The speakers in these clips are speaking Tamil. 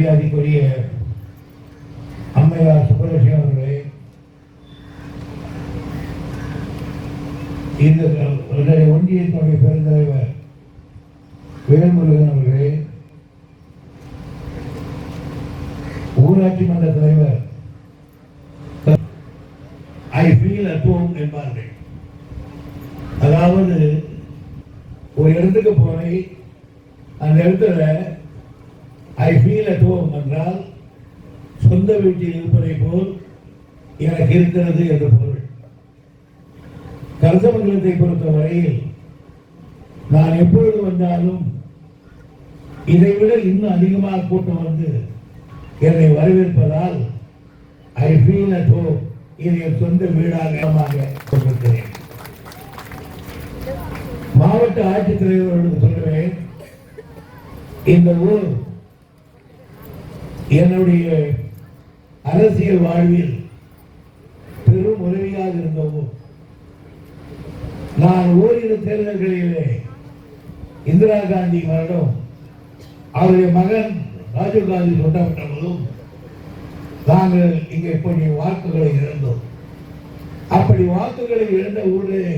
மரியாதைக்குரிய அம்மையார் சுப்பலட்சுமி அவர்களே, இந்த ஒன்றியத்தினுடைய பெருந்தலைவர் வேல்முருகன் அவர்களே, ஊராட்சி மன்ற தலைவர் ஐ ஃபீல் அட் ஹோம் என்பார்கள். அதாவது ஒரு இடத்துக்கு போய் அந்த இடத்துல ஐ ஃபீல் அட் ஹோம் என்றால் சொந்த வீட்டில் இருப்பதை போல் எனக்கு இருக்கிறது என்று பொருள். கரசமங்கலத்தை பொறுத்த வரையில் நான் எப்பொழுது வந்தாலும் இதைவிட இன்னும் அதிகமாக கூட்டம் வந்து என்னை வரவேற்பதால் ஐ ஃபீல் அட் ஹோம், இது என் சொந்த வீடாக கொண்டிருக்கிறேன். மாவட்ட ஆட்சித்தலைவர்களுக்கு சொல்லுவேன், இந்த ஊர் என்னுடைய அரசியல் வாழ்வில் பெரும் உதவியாக இருந்த ஊர். நான் ஓரிரு தேர்தல்களிலே இந்திரா காந்தி மரணம், அவருடைய மகன் ராஜீவ் காந்தி கொண்டாப்பட்ட போதும் நாங்கள் இங்கே கொஞ்சம் வாக்குகளை இழந்தோம். அப்படி வாக்குகளை இழந்த ஊரில்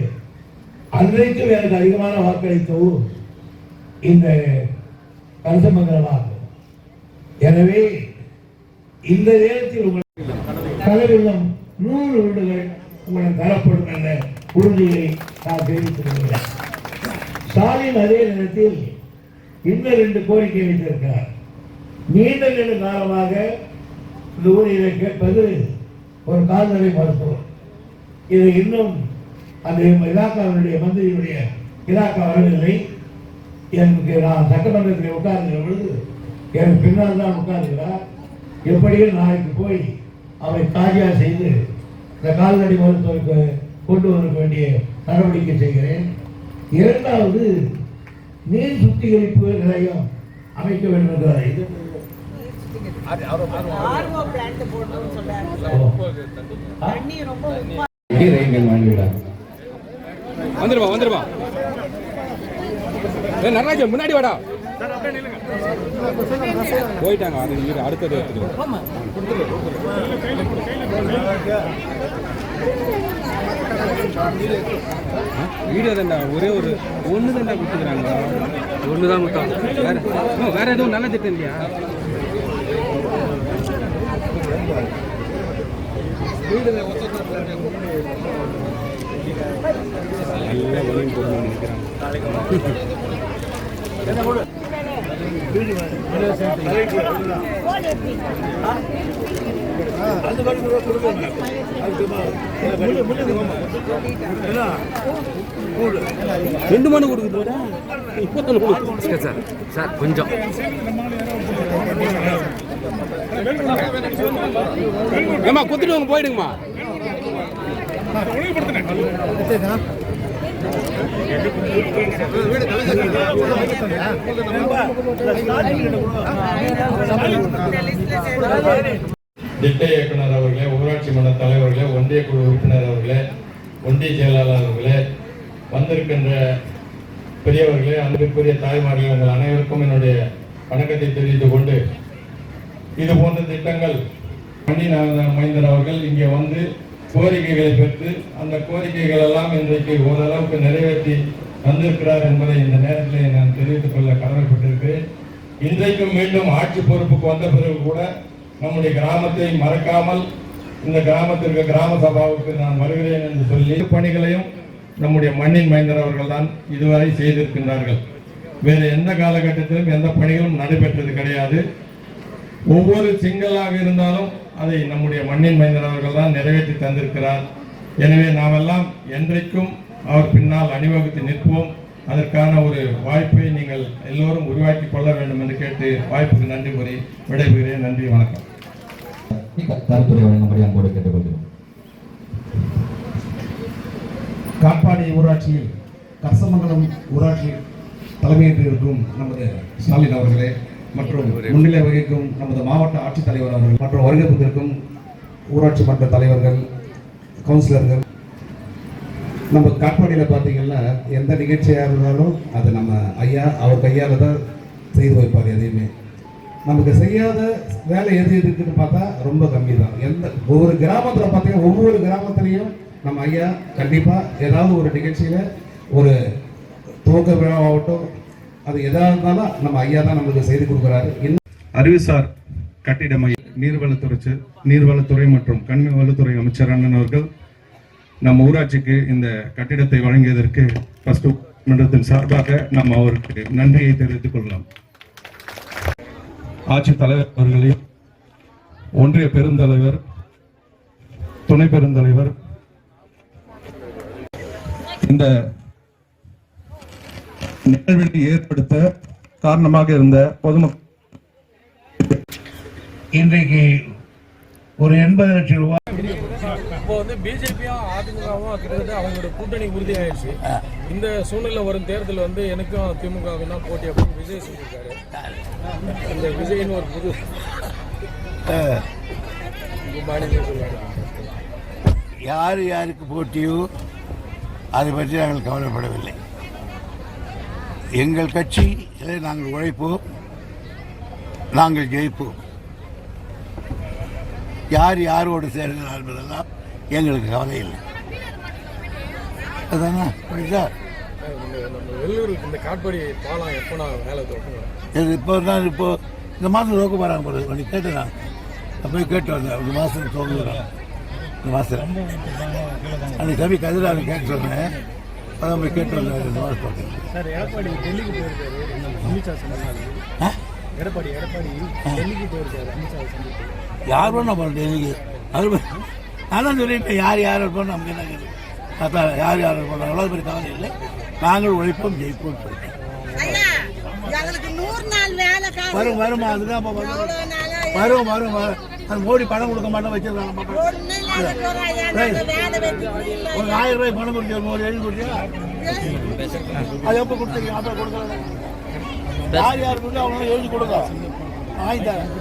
அன்றைக்கும் எனக்கு அதிகமான வாக்களித்த ஊர் இந்த கரசமங்கலமாகும். எனவே இந்த நேரத்தில் உங்களுக்கு கலவில்லம் 100 வீடுகள் உங்களுக்கு தரப்படும் என்ற உறுதியை நான் தெரிவித்திருக்கிறேன். ஸ்டாலின் அதே நேரத்தில் இன்னும் 2 கோரிக்கை வைத்திருக்கிறார். நீண்ட காலமாக இந்த ஊரிலே கேட்பது ஒரு கால்நடை மருத்துவம். இது இன்னும் அந்த இலாக்காவுடைய மந்திரியுடைய இலாக்கா வரவில்லை. எனக்கு நான் சட்டமன்றத்தில் உட்கார்கிற பொழுது எனக்கு பின்னால் தான் உட்கார்கிறார். எப்படியும் நாளைக்கு போய் அவை காஜா செய்து இந்த கால்நடை மருத்துவருக்கு கொண்டு வர வேண்டிய நடவடிக்கை செய்கிறேன். 2வது நீர் சுத்திகரிப்பு நிலையம் அமைக்க வேண்டும் என்றார். இது வந்துருவா நடராஜன் முன்னாடி வாடா. போயிட்டாங்க, அது அடுத்தது வீடியோ தான்டா, ஒரே ஒரு ஒன்று தான்டா கொடுத்துக்கிறாங்க. ஒன்று தான் கொடுத்தாங்க, வேற எதுவும் நல்ல திட்டம் இல்லையா? நல்ல வழி போடணும்னு நினைக்கிறாங்க. ரெண்டு மணி கொடுக்குது சார். சார் கொஞ்சம் ஏமா குத்துட்டு போயிடுங்கம்மா. திட்ட இயக்குனர் அவர்களே, ஊராட்சி மன்ற தலைவர்களே, ஒன்றிய குழு உறுப்பினர் அவர்களே, ஒன்றிய செயலாளர் அவர்களே, வந்திருக்கின்ற பெரியவர்களே, அன்பிற்குரிய தாய்மார்களே, உங்கள் அனைவருக்கும் என்னுடைய வணக்கத்தை தெரிவித்துக் கொண்டு, இது போன்ற திட்டங்கள் மைந்தர் அவர்கள் இங்கே வந்து கோரிக்கைகளை பெற்று அந்த கோரிக்கைகள் எல்லாம் இன்றைக்கு ஓரளவுக்கு நிறைவேற்றி வந்திருக்கிறார் என்பதை இந்த நேரத்தில் நான் தெரிவித்துக் கொள்ள கடமைப்பட்டிருக்கிறேன். இன்றைக்கும் மீண்டும் ஆட்சி பொறுப்புக்கு வந்த பிறகு கூட நம்முடைய கிராமத்தை மறக்காமல் இந்த கிராமத்திற்கு கிராம சபாவுக்கு நான் வருகிறேன் என்று சொல்லி பணிகளையும் நம்முடைய மண்ணின் மைந்தர் அவர்கள் தான் இதுவரை செய்திருக்கின்றார்கள். வேறு எந்த காலகட்டத்திலும் எந்த பணிகளும் நடைபெற்றது கிடையாது. ஒவ்வொரு சிங்கலாக இருந்தாலும் அதை நம்முடைய மண்ணின் மைந்தர் அவர்கள் தான் நிறைவேற்றி தந்திருக்கிறார். எனவே நாமெல்லாம் என்றைக்கும் அவர் பின்னால் அணிவகுத்து நிற்போம். அதற்கான ஒரு வாய்ப்பை நீங்கள் எல்லோரும் உருவாக்கி கொள்ள வேண்டும் என்று கேட்டு வாய்ப்புக்கு நன்றி கூறி விடைபெறுகிறேன். நன்றி, வணக்கம். கருத்துரை வழங்கும்படி அன்போடு கேட்டுக்கொள்கிறோம். காட்பாடி ஊராட்சியில் கரசமங்கலம் ஊராட்சி தலைமையேற்று இருக்கும் நமது ஸ்டாலின் அவர்களே மற்றும் முன்னிலை வகிக்கும் நமது மாவட்ட ஆட்சித்தலைவர் அவர்கள் மற்றும் வருகை புத்திருக்கும் ஊராட்சி மன்ற தலைவர்கள், கவுன்சிலர்கள், நம்ம காட்பாடியில் பார்த்தீங்கன்னா எந்த நிகழ்ச்சியாக இருந்தாலும் அது நம்ம ஐயா அவர் கையால் தான் செய்து வைப்பார். எதையுமே நமக்கு செய்யாத வேலை எது இருக்குன்னு பார்த்தா ரொம்ப கம்மி தான். ஒவ்வொரு கிராமத்தில் பார்த்தீங்கன்னா ஒவ்வொரு கிராமத்திலையும் நம்ம ஐயா கண்டிப்பாக ஏதாவது ஒரு நிகழ்ச்சியில் ஒரு துவக்க விழாவாகட்டும் அது எதாக இருந்தாலும் நம்ம ஐயா தான் நம்மளுக்கு செய்து கொடுக்குறாரு. அறிவுசார் கட்டிட மையம் நீர்வளத்துறை மற்றும் கனிம வளத்துறை அமைச்சர் அண்ணன் அவர்கள் நம்ம ஊராட்சிக்கு இந்த கட்டிடத்தை வழங்கியதற்கு ஃபர்ஸ்ட் மன்றத்தின் சார்பாக நாம் அவருக்கு நன்றியை தெரிவித்துக் கொள்ளலாம். ஆட்சித் தலைவர் அவர்களையும் ஒன்றிய பெருந்தலைவர் துணை பெருந்தலைவர் இந்த நிகழ்வினை ஏற்படுத்த காரணமாக இருந்த பொதுமக்கள் இன்றைக்கு ஒரு 80 லட்சம் ரூபாய் இப்போ வந்து பிஜேபியும் அதிமுகவும் கிட்டத்தட்ட அவங்களோட கூட்டணி உறுதியாயிடுச்சு. இந்த சூழ்நிலை வரும் தேர்தல் வந்து எனக்கும் திமுகவுக்கும் தான் போட்டி அப்படின்னு விஜய் சொல்லியிருக்காரு. இந்த விஜய்னு ஒரு புது சொல்லுவாங்க. யார் யாருக்கு போட்டியோ அதை பற்றி நாங்கள் கவலைப்படவில்லை. எங்கள் கட்சியிலே நாங்கள் உழைப்போம், நாங்கள் ஜெயிப்போம். யார் யாரோடு சேர்கிறார் என்பதெல்லாம் எங்களுக்கு கவலை இல்லை. அதுதானே புரியுதா? நம்ம வெள்ளூருக்கு இந்த காட்பாடி பாலம் எப்போ நான் வேலை தொடங்குவேன்? இது இப்போ இந்த மாதம் நோக்க போகிறாங்க போகிறது. அப்படி கேட்டேன், நான் போய் கேட்டு வந்தேன். இந்த மாதம் தோங்குறேன். இந்த மாதம் அன்றைக்கி தம்பி கதிராக கேட்டு சொன்னேன். அதான் போய் கேட்டு வந்தேன். இந்த மாதம் பார்த்தேன். சார் எடப்பாடி டெல்லிக்கு போயிருக்காரு. அமித்ஷா சொன்னாங்க. எடப்பாடி டெல்லிக்கு போயிருக்காரு. அமித்ஷா சந்திப்பு யார் வேணும் நம்ம டெல்லிக்கு? அது நான் சொல்லிட்டேன். யார் இருப்போம் நமக்கு என்ன கேட்டு அதான் யார் இருப்போம் எவ்வளோ பெரிய கவலை இல்லை. நாங்கள் உழைப்போம் ஜெயிப்போம் சொல்லிட்டேன். வரும் அதுதான் வரும். அது மோடி பணம் கொடுக்க மாட்டோம் வச்சிருக்காங்க. ஒரு 1000 ரூபாய் பணம் கொடுத்து மோடி எழுதி கொடுத்தியா? அது எப்போ கொடுத்துருக்கீங்க? அப்போ கொடுக்கல. யார் கொடுத்து அவங்களும் எழுதி கொடுங்க. வாங்கி தரேன்.